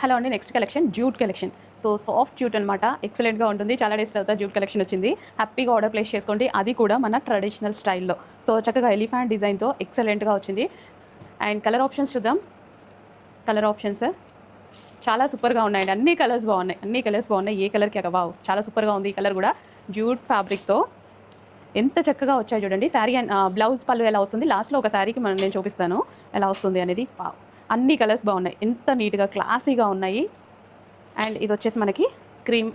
Hello అండి, next collection jute collection. So soft jute అనమాట, ఎక్సలెంట్గా ఉంటుంది. చాలా డేస్ తర్వాత జూట్ కలెక్షన్ వచ్చింది. హ్యాపీగా ఆర్డర్ ప్లేస్ చేసుకోండి, అది కూడా మన ట్రెడిషనల్ స్టైల్లో. సో చక్కగా ఎలిఫెంట్ డిజైన్తో ఎక్సలెంట్గా వచ్చింది. అండ్ కలర్ ఆప్షన్స్ చూద్దాం. కలర్ ఆప్షన్స్ చాలా సూపర్గా ఉన్నాయండి. అన్ని కలర్స్ బాగున్నాయి. ఏ కలర్కి వావ్, చాలా సూపర్గా ఉంది. ఈ కలర్ కూడా జూట్ ఫ్యాబ్రిక్తో ఎంత చక్కగా వచ్చాయి చూడండి. శారీ అండ్ బ్లౌజ్ పళ్ళు ఎలా వస్తుంది, లాస్ట్లో ఒక శారీకి నేను చూపిస్తాను ఎలా వస్తుంది అనేది. వావ్, అన్ని కలర్స్ బాగున్నాయి, ఎంత నీట్గా క్లాసీగా ఉన్నాయి. అండ్ ఇది వచ్చేసి మనకి క్రీమ్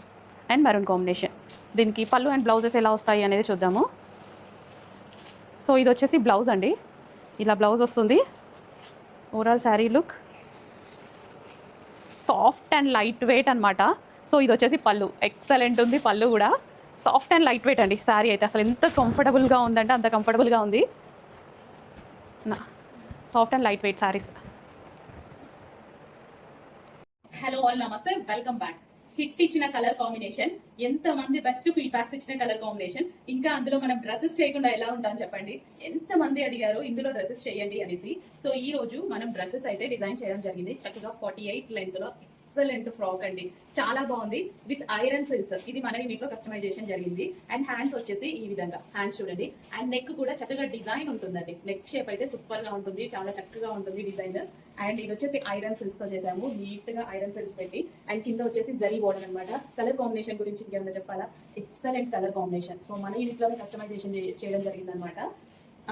అండ్ మెరూన్ కాంబినేషన్. దీనికి పళ్ళు అండ్ బ్లౌజెస్ ఎలా వస్తాయి అనేది చూద్దాము. సో ఇది వచ్చేసి బ్లౌజ్ అండి, ఇలా బ్లౌజ్ వస్తుంది. Overall sari look soft and light weight అనమాట. సో ఇది వచ్చేసి పళ్ళు, ఎక్సలెంట్ ఉంది పళ్ళు కూడా. సాఫ్ట్ అండ్ లైట్ వెయిట్ అండి. శారీ అయితే అసలు ఎంత కంఫర్టబుల్గా ఉందంటే అంత కంఫర్టబుల్గా ఉంది. Soft and light weight saris. Hello all, నమస్తే, వెల్కమ్ బ్యాక్. హిట్ ఇచ్చిన కలర్ కాంబినేషన్, ఎంత మంది బెస్ట్ ఫీడ్బ్యాక్స్ ఇచ్చిన కలర్ కాంబినేషన్. ఇంకా అందులో మనం డ్రెస్సెస్ చేయకుండా ఎలా ఉంటాం చెప్పండి. ఎంత మంది అడిగారు ఇందులో డ్రెస్సెస్ చేయండి అనేసి. సో ఈ రోజు మనం డ్రెస్సెస్ అయితే డిజైన్ చేయడం జరిగింది. చక్కగా 48 లెంత్ లో ఎక్సలెంట్ ఫ్రాక్ అండి, చాలా బాగుంది. విత్ ఐరన్ ఫ్రిల్స్, ఇది మన వీటిలో కస్టమైజేషన్ జరిగింది. అండ్ హ్యాండ్స్ వచ్చేసి ఈ విధంగా హ్యాండ్స్ చూడండి. అండ్ నెక్ కూడా చక్కగా డిజైన్ ఉంటుందండి. నెక్ షేప్ అయితే సూపర్ గా ఉంటుంది, చాలా చక్కగా ఉంటుంది డిజైన్. అండ్ ఇది వచ్చేసి ఐరన్ ఫ్రిల్స్ తో చేసాము, నీట్ గా ఐరన్ ఫ్రిల్స్ పెట్టి. అండ్ కింద వచ్చేసి జరీ బోర్డర్ అనమాట. కలర్ కాంబినేషన్ గురించి ఇంకేమైనా చెప్పాలా, ఎక్సలెంట్ కలర్ కాంబినేషన్. సో మన వీటిలోనే కస్టమైజేషన్ చేయడం జరిగింది అనమాట.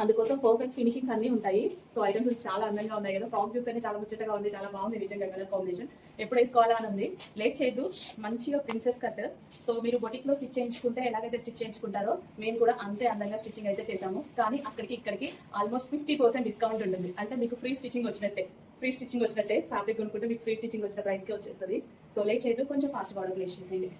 అందుకోసం పర్ఫెక్ట్ ఫినిషింగ్స్ అన్ని ఉంటాయి. సో ఐరన్ ఫ్రిల్స్ చాలా అందంగా ఉన్నాయి కదా, ఫ్రాక్ చూస్తేనే చాలా ముచ్చటగా ఉంది, చాలా బాగుంది నిజంగా కలర్ కాంబినేషన్. ఎప్పుడు వేసుకోవాలా అని ఉంది. లేట్ చేయదు, మంచిగా ప్రిన్సెస్ కట్. సో మీరు బొటిక్ లో స్టిచ్ చేయించుకుంటే ఎలాగైతే స్టిచ్ చేయించుకుంటారో మేము కూడా అంతే అందంగా స్టిచ్చింగ్ అయితే చేసాము. కానీ అక్కడికి ఇక్కడికి ఆల్మోస్ట్ 50% డిస్కౌంట్ ఉంటుంది. అంటే మీకు ఫ్రీ స్టిచ్చింగ్ వచ్చినట్టే ఫ్యాబ్రిక్ కొనుక్కుంటే మీకు ఫ్రీ స్టిచ్చింగ్ వచ్చిన ప్రైస్కే వచ్చేస్తుంది. సో లేట్ చేయదు, కొంచెం ఫాస్ట్గా ఆర్డర్ ప్లేస్ చేసేయండి.